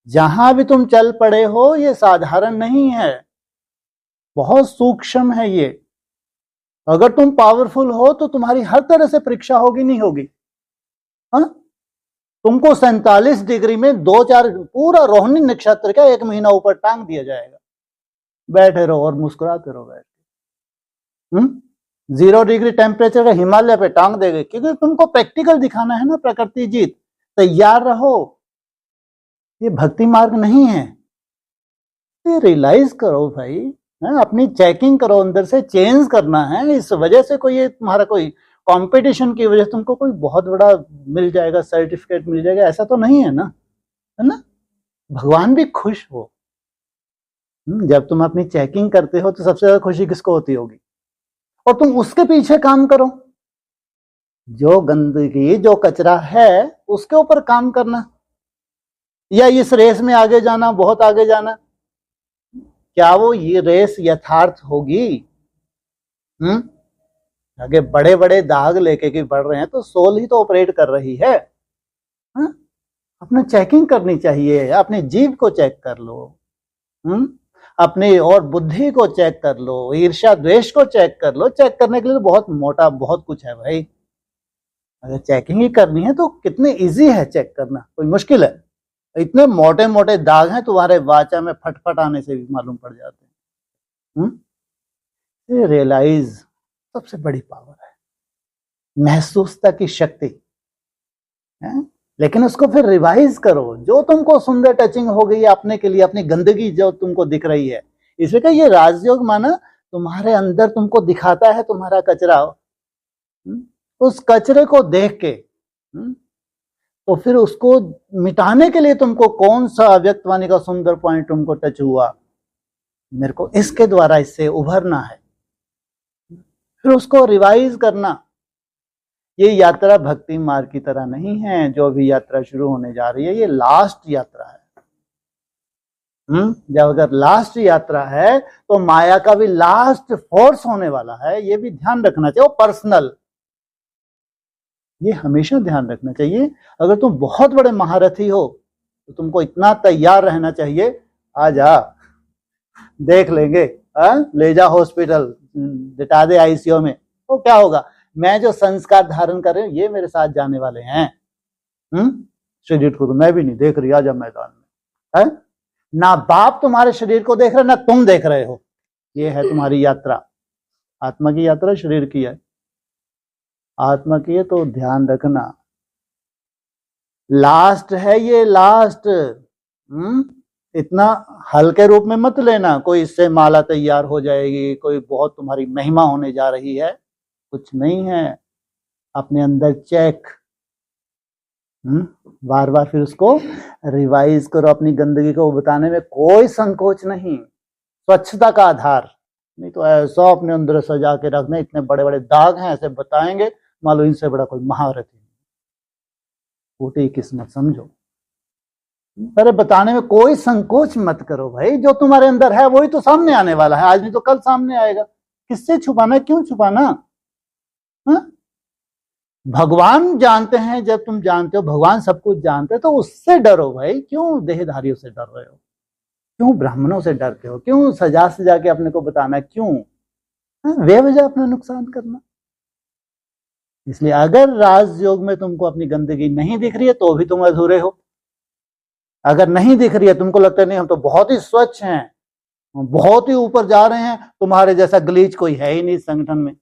जहां भी तुम चल पड़े हो ये साधारण नहीं है, बहुत सूक्ष्म है ये। अगर तुम पावरफुल हो तो तुम्हारी हर तरह से परीक्षा होगी, नहीं होगी? हाँ, तुमको 47 डिग्री में 2-4 पूरा रोहिणी नक्षत्र का 1 महीना ऊपर टांग दिया जाएगा, बैठे रहो और मुस्कुराते रहो बैठ। 0 डिग्री टेम्परेचर का हिमालय पे टांग देंगे, क्योंकि तुमको प्रैक्टिकल दिखाना है ना, प्रकृति जीत। तैयार रहो, ये भक्ति मार्ग नहीं है। ये रियलाइज करो भाई, है अपनी चेकिंग करो, अंदर से चेंज करना है। इस वजह से कोई ये तुम्हारा कोई कंपटीशन की वजह से तुमको कोई बहुत बड़ा मिल जाएगा, सर्टिफिकेट मिल जाएगा, ऐसा तो नहीं है ना, है ना? भगवान भी खुश हो। जब तुम अपनी चेकिंग करते हो तो सबसे ज्यादा खुशी किसको होती होगी? और तुम उसके पीछे काम करो, जो गंदगी जो कचरा है उसके ऊपर काम करना, या इस रेस में आगे जाना, बहुत आगे जाना। क्या वो ये रेस यथार्थ होगी? आगे बड़े बड़े दाग लेके कि बढ़ रहे हैं तो सोल ही तो ऑपरेट कर रही है। अपने चेकिंग करनी चाहिए, अपने जीव को चेक कर लो, अपनी और बुद्धि को चेक कर लो, ईर्ष्या द्वेष को चेक कर लो। चेक करने के लिए तो बहुत मोटा बहुत कुछ है भाई। अगर चेकिंग ही करनी है तो कितने इजी है चेक करना, कोई मुश्किल है? इतने मोटे मोटे दाग हैं तुम्हारे वाचा में, फटफट आने से भी मालूम पड़ जाते हैं। ये रियलाइज सबसे बड़ी पावर है, महसूसता की शक्ति है। लेकिन उसको फिर रिवाइज करो। जो तुमको सुंदर टचिंग हो गई है अपने के लिए, अपनी गंदगी जो तुमको दिख रही है, इसलिए का ये राजयोग माना तुम्हारे अंदर तुमको दिखाता है तुम्हारा कचरा। उस कचरे को देख के तो फिर उसको मिटाने के लिए तुमको कौन सा अव्यक्तवाणी का सुंदर पॉइंट तुमको टच हुआ, मेरे को इसके द्वारा इससे उभरना है, फिर उसको रिवाइज करना। ये यात्रा भक्ति मार्ग की तरह नहीं है। जो भी यात्रा शुरू होने जा रही है ये लास्ट यात्रा है। जब अगर लास्ट यात्रा है तो माया का भी लास्ट फोर्स होने वाला है, ये भी ध्यान रखना चाहिए। वो पर्सनल, ये हमेशा ध्यान रखना चाहिए। अगर तुम बहुत बड़े महारथी हो तो तुमको इतना तैयार रहना चाहिए, आ जा देख लेंगे, ले जा हॉस्पिटल, लिटा दे आईसीयू में, तो क्या होगा? मैं जो संस्कार धारण कर रही हूँ ये मेरे साथ जाने वाले हैं। शरीर को तो मैं भी नहीं देख रही, आजा मैदान में। है ना, बाप तुम्हारे शरीर को देख रहे, ना तुम देख रहे हो। ये है तुम्हारी यात्रा। आत्मा की यात्रा शरीर की है, आत्मा की है तो ध्यान रखना। लास्ट है ये, लास्ट। इतना हल्के रूप में मत लेना, कोई इससे माला तैयार हो जाएगी, कोई बहुत तुम्हारी महिमा होने जा रही है, कुछ नहीं है। अपने अंदर चेक, बार बार फिर उसको रिवाइज करो। अपनी गंदगी को बताने में कोई संकोच नहीं, स्वच्छता का आधार। नहीं तो ऐसा अपने अंदर सजा के रखना, इतने बड़े बड़े दाग हैं ऐसे बताएंगे, मालूम इनसे बड़ा कोई महारथी नहीं। टूटी किस्मत समझो। अरे बताने में कोई संकोच मत करो भाई, जो तुम्हारे अंदर है वही तो सामने आने वाला है, आज नहीं तो कल सामने आएगा। किससे छुपाना, क्यों छुपाना? भगवान जानते हैं, जब तुम जानते हो भगवान सब कुछ जानते हैं तो उससे डरो भाई। क्यों देहधारियों से डर रहे हो? क्यों ब्राह्मणों से डरते हो? क्यों सजा सजा के अपने को बताना? क्यों बेवजह अपना नुकसान करना? इसलिए अगर राजयोग में तुमको अपनी गंदगी नहीं दिख रही है तो भी तुम अधूरे हो। अगर नहीं दिख रही है, तुमको लगता है नहीं हम तो बहुत ही स्वच्छ हैं, बहुत ही ऊपर जा रहे हैं, तुम्हारे जैसा गलीच कोई है ही नहीं इस संगठन में।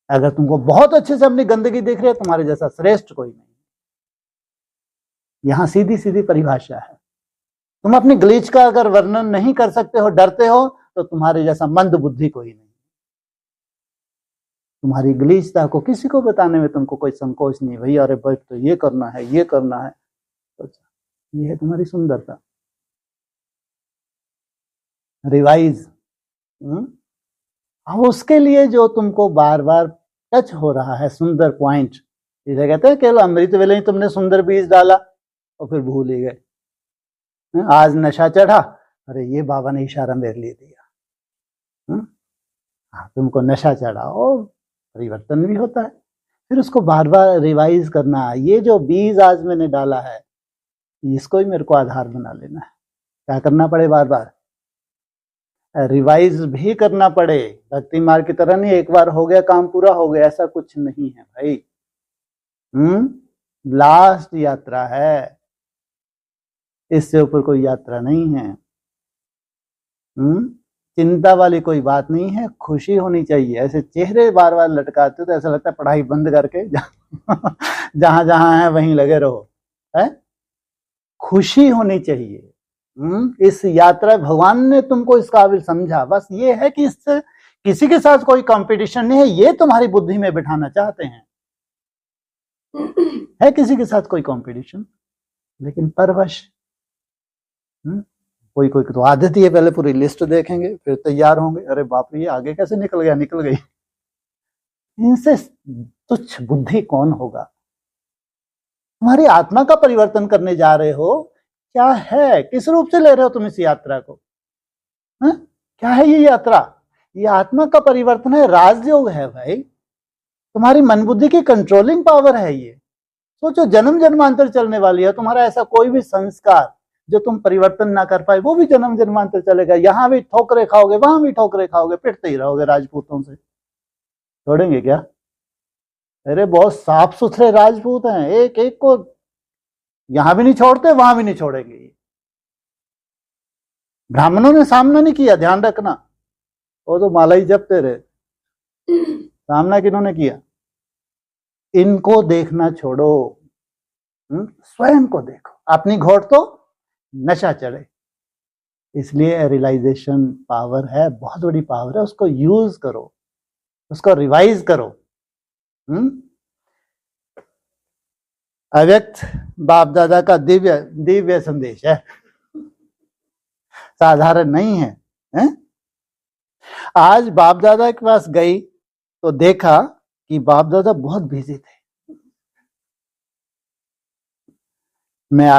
अगर तुमको बहुत अच्छे से अपनी गंदगी दिख रही है, तुम्हारे जैसा श्रेष्ठ कोई नहीं। यहां सीधी सीधी परिभाषा है। तुम अपनी गलीच का अगर वर्णन नहीं कर सकते हो, डरते हो, तो तुम्हारे जैसा मंद बुद्धि कोई नहीं। तुम्हारी गलीचता को किसी को बताने में तुमको कोई संकोच नहीं, भैया अरे भाई तो ये करना है, ये करना है। तो ये है तुम्हारी सुंदरता। रिवाइज। अब उसके लिए जो तुमको बार बार टच हो रहा है सुंदर पॉइंट, इसे कहते हैं केवल अमृत वेले ही तुमने सुंदर बीज डाला और फिर भूल ही गए। आज नशा चढ़ा, अरे ये बाबा ने इशारा मेरे लिए दिया। तुमको नशा चढ़ा और परिवर्तन भी होता है, फिर उसको बार बार रिवाइज करना। ये जो बीज आज मैंने डाला है इसको ही मेरे को आधार बना लेना है। क्या करना पड़े, बार बार रिवाइज भी करना पड़े। भक्ति मार्ग की तरह नहीं एक बार हो गया काम पूरा हो गया, ऐसा कुछ नहीं है भाई। लास्ट यात्रा है, इससे ऊपर कोई यात्रा नहीं है। चिंता वाली कोई बात नहीं है, खुशी होनी चाहिए। ऐसे चेहरे बार बार लटकाते हो तो ऐसा लगता है पढ़ाई बंद करके जहां जहां है वहीं लगे रहो, है? खुशी होनी चाहिए। इस यात्रा भगवान ने तुमको इस काबिल समझा, बस ये है कि इससे किसी के साथ कोई कंपटीशन नहीं है, ये तुम्हारी बुद्धि में बिठाना चाहते हैं। है किसी के साथ कोई कंपटीशन, लेकिन परवश कोई कोई तो आदत ही है, पहले पूरी लिस्ट देखेंगे फिर तैयार होंगे, अरे बाप रे ये आगे कैसे निकल गया, निकल गई। इनसे तुच्छ बुद्धि कौन होगा? तुम्हारी आत्मा का परिवर्तन करने जा रहे हो, क्या है, किस रूप से ले रहे हो तुम इस यात्रा को? क्या है ये यात्रा? ये आत्मा का परिवर्तन है, राजयोग है भाई। तुम्हारी मन बुद्धि की कंट्रोलिंग पावर है ये। सोचो जन्म जन्मांतर चलने वाली है। तुम्हारा ऐसा कोई भी संस्कार जो तुम परिवर्तन ना कर पाए, वो भी जन्म जन्मांतर चलेगा। यहां भी ठोकरे खाओगे, वहां भी ठोकरे खाओगे, पिटते ही रहोगे राजपूतों से। छोड़ेंगे क्या? अरे बहुत साफ सुथरे राजपूत हैं, एक एक को यहां भी नहीं छोड़ते, वहां भी नहीं छोड़ेंगे। ब्राह्मणों ने सामना नहीं किया, ध्यान रखना। वो तो माला ही जपते रहे, सामना किन्होंने किया? इनको देखना छोड़ो, स्वयं को देखो। अपनी घोट तो नशा चढ़े। इसलिए रियलाइजेशन पावर है, बहुत बड़ी पावर है, उसको यूज करो, उसको रिवाइज करो। अव्यक्त बाप दादा का दिव्य दिव्य संदेश है, साधारण नहीं है, है? आज बाप दादा के पास गई तो देखा कि बाप दादा बहुत बिजी थे। मैं